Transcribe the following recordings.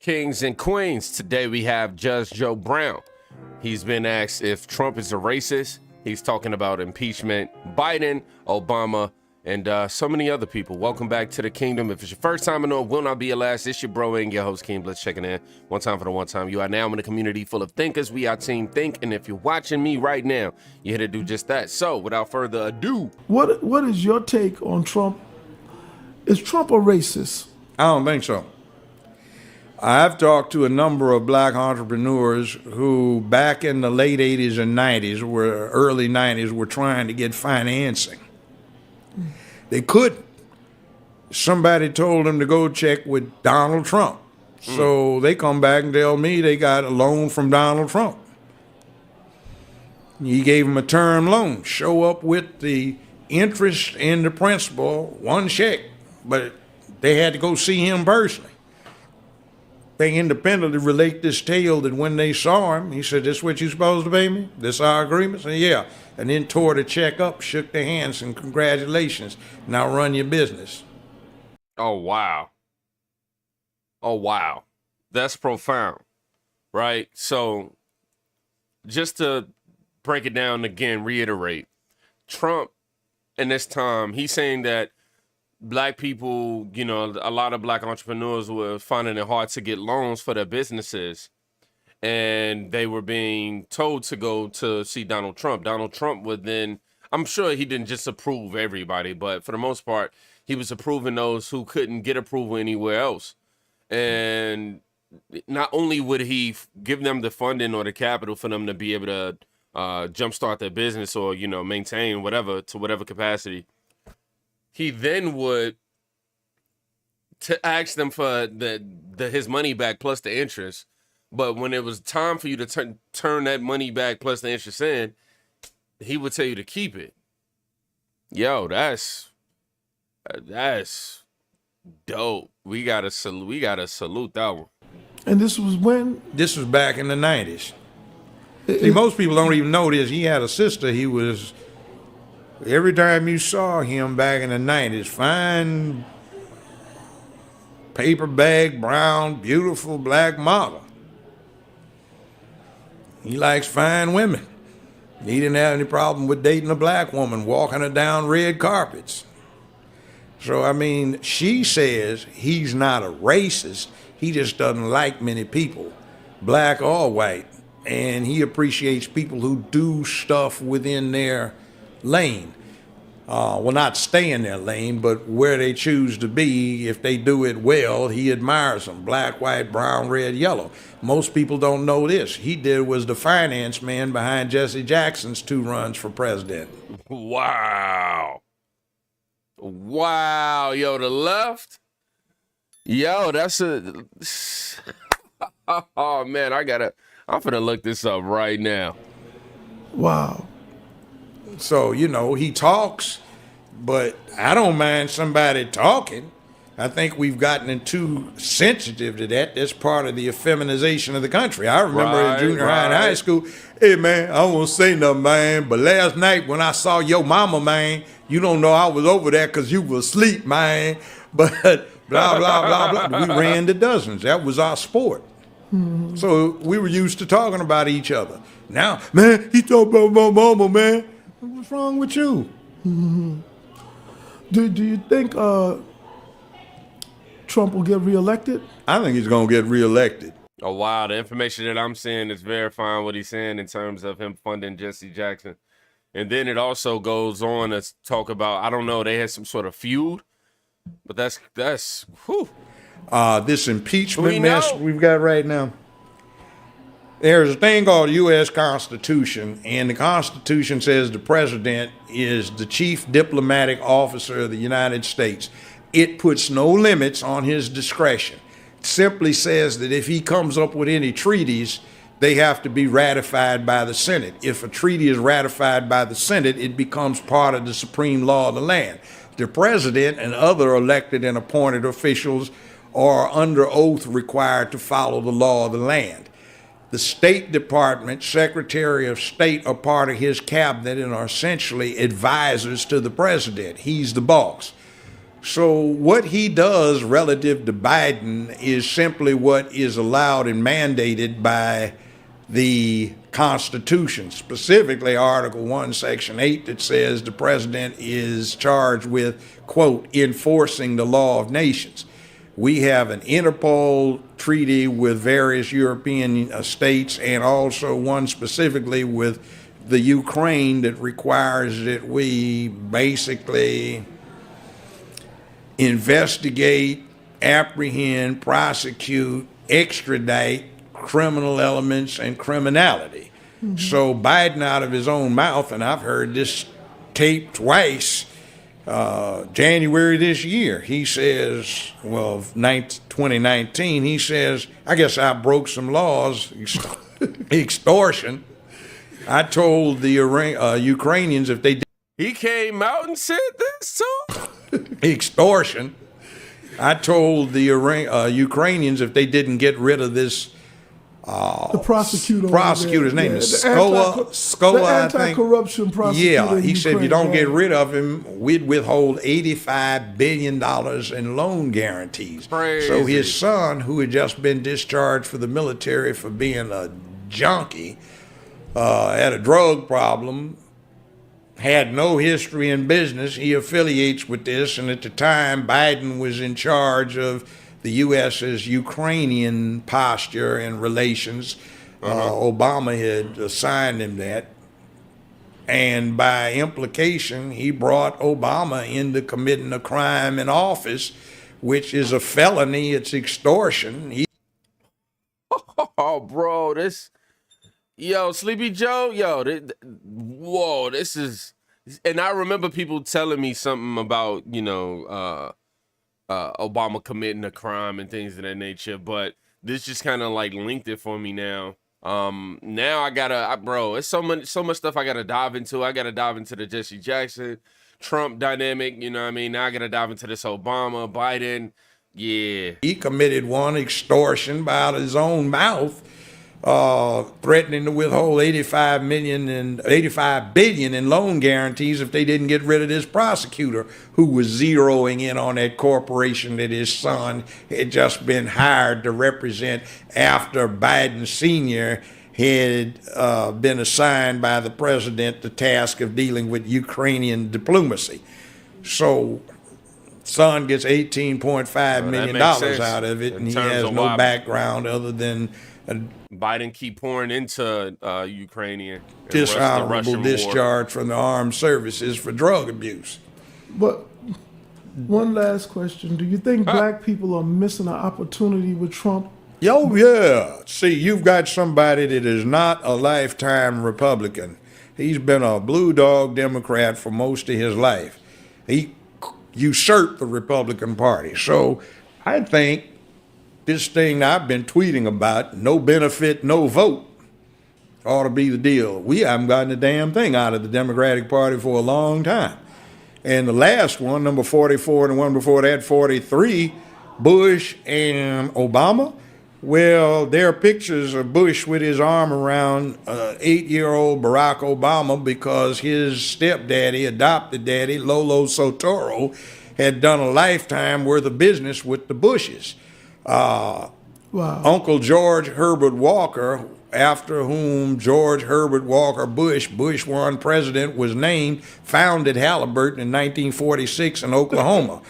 Kings and queens, today we have Judge Joe Brown. He's been asked if Trump is a racist. He's talking about impeachment, Biden, Obama, and so many other people. Welcome back to the kingdom. If it's your first time, I know it will not be your last. It's your bro and your host, King Blitz, checking in. One time for the one time. You are now in a community full of thinkers. We are Team Think, and if you're watching me right now, you're here to do just that. So, without further ado. What is your take on Trump? Is Trump a racist? I don't think so. I've talked to a number of black entrepreneurs who back in the late 80s and 90s, early 90s, were trying to get financing. They couldn't. Somebody told them to go check with Donald Trump. So they come back and tell me they got a loan from Donald Trump. He gave them a term loan. Show up with the interest and the principal, one check. But they had to go see him personally. They independently relate this tale that when they saw him, he said, "This what you supposed to pay me? This our agreement?" I said, "Yeah." And then tore the check up, shook their hands, and congratulations. Now run your business. Oh, wow. Oh, wow. That's profound, right? So just to break it down again, reiterate, Trump in this time, he's saying that black people, you know, a lot of black entrepreneurs were finding it hard to get loans for their businesses. And they were being told to go to see Donald Trump. Donald Trump would then, I'm sure he didn't just approve everybody, but for the most part, he was approving those who couldn't get approval anywhere else. And not only would he give them the funding or the capital for them to be able to jumpstart their business or, you know, maintain whatever to whatever capacity, he then would to ask them for his money back plus the interest. But when it was time for you to turn that money back plus the interest in, he would tell you to keep it. Yo, that's dope. We gotta salute that one. And this was when? This was back in the 90s. See, most people don't even know this. He had a sister. He was, every time you saw him back in the 90s, fine paper bag, brown, beautiful black model. He likes fine women. He didn't have any problem with dating a black woman, walking her down red carpets. So, I mean, she says he's not a racist. He just doesn't like many people, black or white. And he appreciates people who do stuff within their lane. Well, not stay in their lane, but where they choose to be, if they do it well, he admires them. Black, white, brown, red, yellow. Most people don't know this. He was the finance man behind Jesse Jackson's 2 runs for president. Wow. Wow. Yo, the left. Yo, that's a... Oh, man, I'm finna look this up right now. Wow. So, you know, he talks, but I don't mind somebody talking. I think we've gotten too sensitive to that. That's part of the effeminization of the country. I remember in junior high and high school, hey, man, I won't say nothing, man, but last night when I saw your mama, man, you don't know I was over there because you was asleep, man, but blah, blah, blah, blah. We ran to dozens. That was our sport. Mm-hmm. So we were used to talking about each other. Now, man, he talking about my mama, man. What's wrong with you? Mm-hmm. Do you think Trump will get reelected? I think he's going to get reelected. Oh, wow. The information that I'm seeing is verifying what he's saying in terms of him funding Jesse Jackson. And then it also goes on to talk about, I don't know, they had some sort of feud, but that's whew. This impeachment mess we've got right now. There's a thing called the U.S. Constitution, and the Constitution says the president is the chief diplomatic officer of the United States. It puts no limits on his discretion. It simply says that if he comes up with any treaties, they have to be ratified by the Senate. If a treaty is ratified by the Senate, it becomes part of the supreme law of the land. The president and other elected and appointed officials are under oath required to follow the law of the land. The State Department, Secretary of State are part of his cabinet and are essentially advisors to the president. He's the boss. So what he does relative to Biden is simply what is allowed and mandated by the Constitution, specifically Article 1, Section 8, that says the president is charged with, quote, enforcing the law of nations. We have an Interpol treaty with various European states, and also one specifically with the Ukraine that requires that we basically investigate, apprehend, prosecute, extradite criminal elements and criminality. Mm-hmm. So Biden, out of his own mouth, and I've heard this tape twice, January this year, he says, 2019, he says, I guess I broke some laws, extortion. I told the Ukrainians if they did. He came out and said this too? Extortion. I told the Ukrainians if they didn't get rid of this the prosecutor's name is Skola, the I think. Anti-corruption prosecutor. Yeah, he said if you don't get rid of him, we'd withhold $85 billion in loan guarantees. Crazy. So his son, who had just been discharged for the military for being a junkie, had a drug problem, had no history in business. He affiliates with this, and at the time, Biden was in charge of the U.S.'s Ukrainian posture and relations. Obama had assigned him that. And by implication, he brought Obama into committing a crime in office, which is a felony. It's extortion. Oh, bro, this... Yo, Sleepy Joe, whoa, this is... And I remember people telling me something about, Obama committing a crime and things of that nature, but this just kind of like linked it for me now. Now I gotta, bro, it's so much stuff I gotta dive into. I gotta dive into the Jesse Jackson, Trump dynamic, you know what I mean? Now I gotta dive into this Obama, Biden, yeah. He committed one extortion by out of his own mouth, threatening to withhold $85 billion in loan guarantees if they didn't get rid of this prosecutor who was zeroing in on that corporation that his son had just been hired to represent after Biden Sr. had been assigned by the president the task of dealing with Ukrainian diplomacy. So son gets $18.5 million out of it, and he has no background other than Biden keep pouring into Ukrainian dishonorable discharge from the armed services for drug abuse. But one last question: do you think black people are missing an opportunity with Trump? Oh yeah. See, you've got somebody that is not a lifetime Republican. He's been a blue dog Democrat for most of his life. He usurped the Republican Party. So I think this thing I've been tweeting about, no benefit, no vote, ought to be the deal. We haven't gotten a damn thing out of the Democratic Party for a long time. And the last one, number 44, and the one before that, 43, Bush and Obama, well, there are pictures of Bush with his arm around 8-year-old Barack Obama because his stepdaddy, adopted daddy, Lolo Sotoro, had done a lifetime worth of business with the Bushes. Wow. Uncle George Herbert Walker, after whom George Herbert Walker Bush, Bush 1 president, was named, founded Halliburton in 1946 in Oklahoma.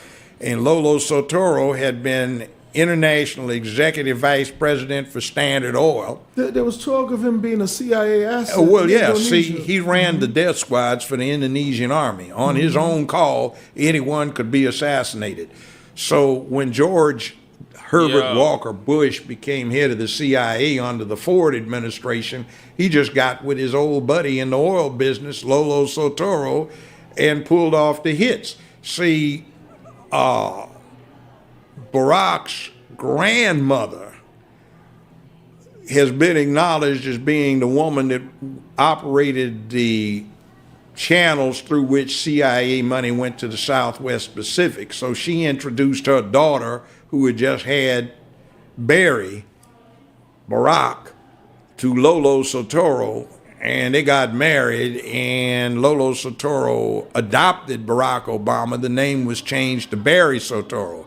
And Lolo Sotoro had been international executive vice president for Standard Oil. There was talk of him being a CIA asset. Well, yeah. See, he ran the death squads for the Indonesian army. On his own call, anyone could be assassinated. So when George Herbert Walker Bush became head of the CIA under the Ford administration, he just got with his old buddy in the oil business, Lolo Sotoro, and pulled off the hits. See, Barack's grandmother has been acknowledged as being the woman that operated the channels through which CIA money went to the Southwest Pacific. So she introduced her daughter, who had just had Barry, Barack, to Lolo Sotoro, and they got married, and Lolo Soetoro adopted Barack Obama. The name was changed to Barry Soetoro.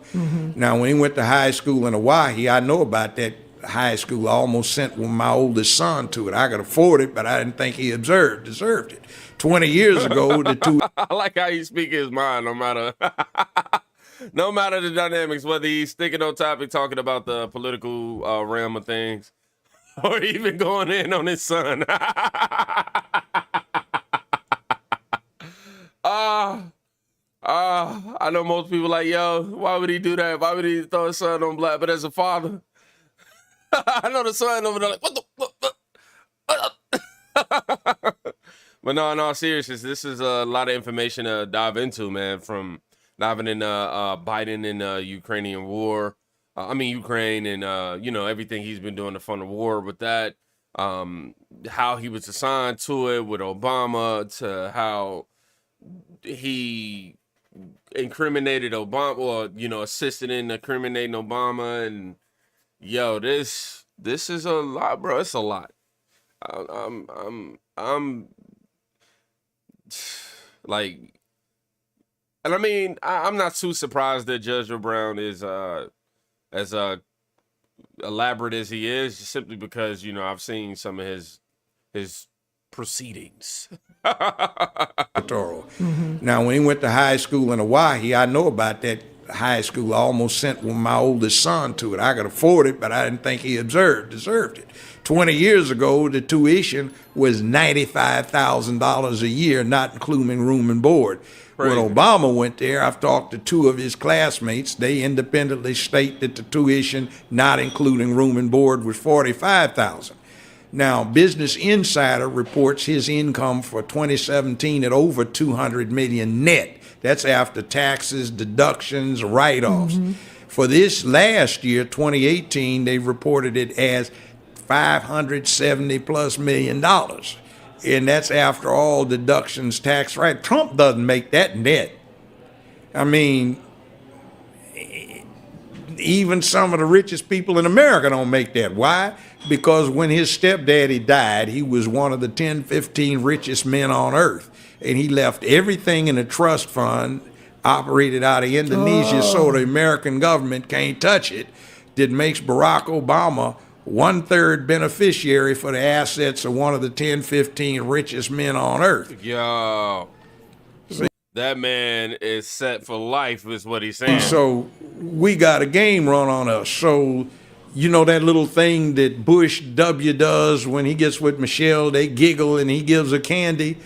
Now, when he went to high school in Hawaii, I know about that high school. I almost sent my oldest son to it. I could afford it, but I didn't think he deserved it. 20 years ago, the two... I like how you speak his mind, no matter the dynamics, whether he's sticking on topic, talking about the political realm of things, or even going in on his son. I know most people like, yo, why would he do that? Why would he throw his son on black? But as a father, I know the son over there like, what the? But no, in all seriousness, this is a lot of information to dive into, man, from diving in Biden and Ukrainian war. Ukraine and, everything he's been doing to fund the war with that, how he was assigned to it with Obama, to how he incriminated Obama, or, assisted in incriminating Obama. And, yo, this is a lot, bro. It's a lot. I'm like, and I mean, I'm not too surprised that Judge Brown is as elaborate as he is, just simply because I've seen some of his proceedings. Now, when he went to high school in Hawaii, I know about that high school. I almost sent my oldest son to it. I could afford it, but I didn't think he deserved it. 20 years ago, the tuition was $95,000 a year, not including room and board. Crazy. When Obama went there, I've talked to two of his classmates. They independently state that the tuition, not including room and board, was $45,000. Now, Business Insider reports his income for 2017 at over $200 million net. That's after taxes, deductions, write-offs. For this last year, 2018, they reported it as $570+ million. And that's after all deductions, tax, right? Trump doesn't make that net. I mean, even some of the richest people in America don't make that. Why? Because when his stepdaddy died, he was one of the 10, 15 richest men on earth. And he left everything in a trust fund operated out of Indonesia, so the American government can't touch it. That makes Barack Obama 1/3 beneficiary for the assets of one of the 10, 15 richest men on earth. Yo, that man is set for life, is what he's saying. So we got a game run on us. So, that little thing that Bush W does when he gets with Michelle, they giggle and he gives her candy.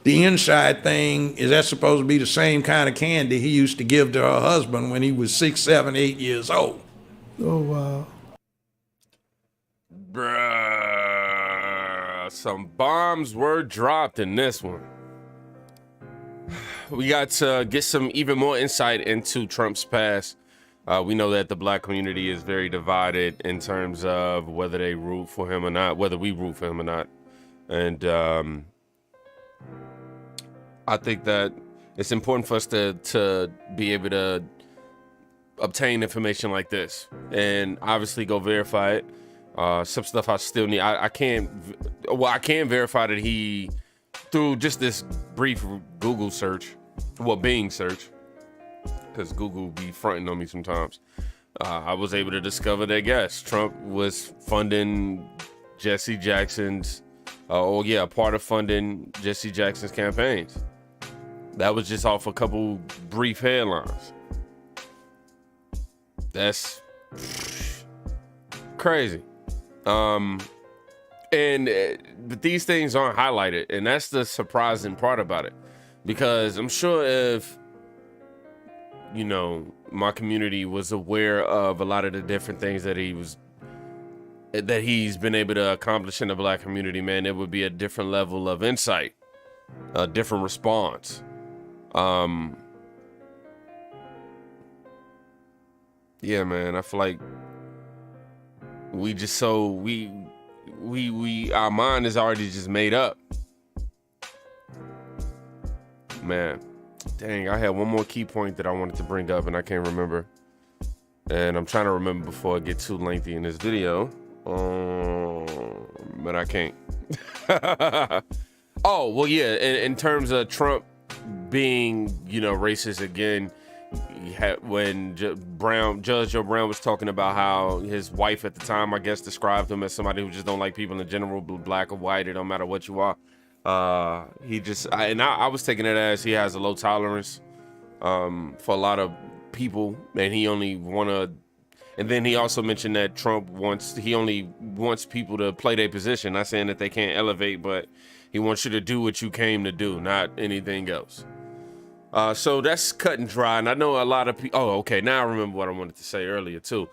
The inside thing, is that supposed to be the same kind of candy he used to give to her husband when he was 6, 7, 8 years old? Oh, wow. Bruh, some bombs were dropped in this one. We got to get some even more insight into Trump's past. We know that the black community is very divided in terms of whether they root for him or not, whether we root for him or not. And I think that it's important for us to be able to obtain information like this and obviously go verify it. Some stuff I still need. I can verify that he, through just this brief Google search, Bing search, because Google be fronting on me sometimes. I was able to discover that, yes, Trump was funding Jesse Jackson's, part of funding Jesse Jackson's campaigns. That was just off a couple brief headlines. That's crazy. But these things aren't highlighted, and that's the surprising part about it, because I'm sure if my community was aware of a lot of the different things that he's been able to accomplish in the black community, man, it would be a different level of insight, a different response. Yeah, man, I feel like we just our mind is already just made up. Man, dang, I had one more key point that I wanted to bring up and I can't remember. And I'm trying to remember before I get too lengthy in this video. Man. but I can't. Oh, well, yeah, in terms of Trump being, racist again, when Judge Joe Brown was talking about how his wife at the time, I guess, described him as somebody who just don't like people in general, black or white, it don't matter what you are. I was taking it as he has a low tolerance for a lot of people, and he only and then he also mentioned that Trump only wants people to play their position, not saying that they can't elevate, but he wants you to do what you came to do, not anything else. So that's cut and dry. And I know a lot of people. Oh, okay. Now I remember what I wanted to say earlier too.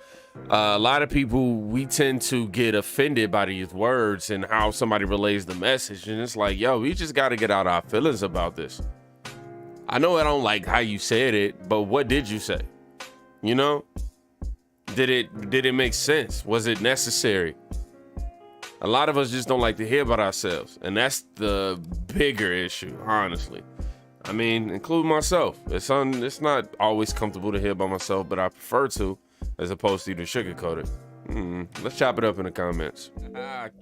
A lot of people, we tend to get offended by these words and how somebody relays the message. And it's like, yo, we just got to get out our feelings about this. I know I don't like how you said it, but what did you say? Did it make sense? Was it necessary? A lot of us just don't like to hear about ourselves. And that's the bigger issue, honestly. I mean, including myself. It's not always comfortable to hear about myself, but I prefer to, as opposed to either sugarcoat it. Let's chop it up in the comments.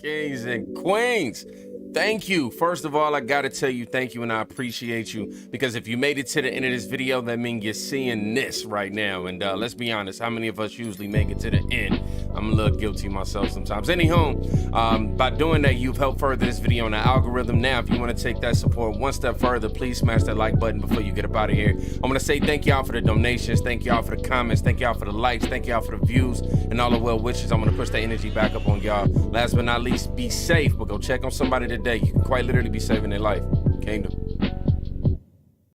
Kings and queens, thank you. First of all, I gotta tell you thank you, and I appreciate you, because if you made it to the end of this video, that means you're seeing this right now. And let's be honest, how many of us usually make it to the end? I'm a little guilty myself sometimes. Anyhow, by doing that, you've helped further this video in the algorithm. Now, if you want to take that support one step further, please smash that like button before you get up out of here. I want to say thank y'all for the donations, thank y'all for the comments, thank y'all for the likes, thank y'all for the views, and all the well wishes. I'm going to push that energy back up on y'all. Last but not least, be safe, but go check on somebody today. You can quite literally be saving their life. Kingdom.